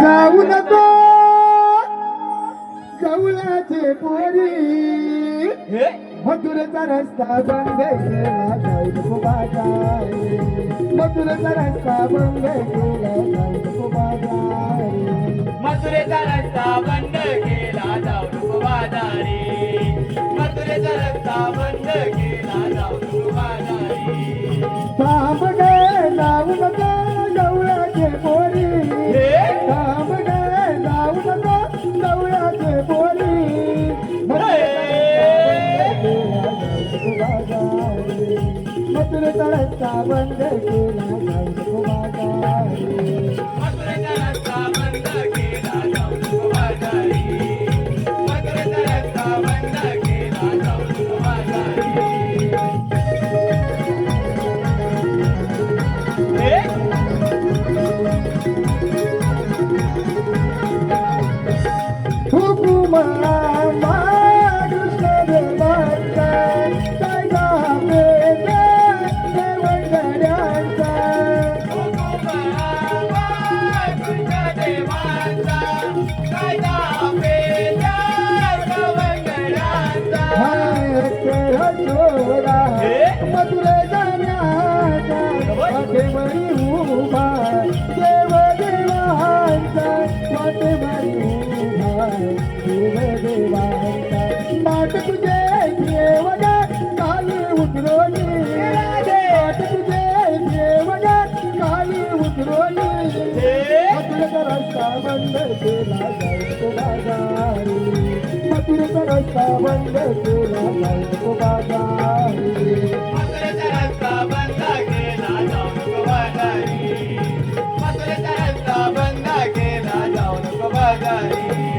जाऊ नको जवळचे पोरी मथुरेचा रस्ता बंद केला जाऊ नको बाजारी मथुरेचा रस्ता बंद केला जाऊ नको बाजारी मथुरेचा रस्ता बंद केला जाऊ नको बाजारी मथुरेचा रस्ता बंद केला जाऊ नको बाजारी थांब गे जाऊ नको जवळचे पोरी थांब गे जाऊ नको जवळचे पोरी मथुरेचा रस्ता बंद केला जाऊ नको बाजारी मथुरेचा रस्ता बंद केला जाऊ नको बाजारी मथुरेचा रस्ता बंद केला जाऊ नको बाजारी हुकुमा कृष्ण देवांचा कायदा पेटा देवगड्यांचा मथुरे जाण्याचा वाटेवरी उभा देव देवांचा वाटेवरी उभा देव देवांचा बाट तुझे देवगा काली उतरवली बाट तुझे देवगा काली उतरवली मथुरेचा रस्ता बंद केला जाऊ नको बाजारी मथुरेचा रस्ता बंद केला जाऊ नको बाजारी मथुरेचा रस्ता बंद केला जाऊ नको बाजारी मथुरेचा रस्ता बंद केला जाऊ नको बाजारी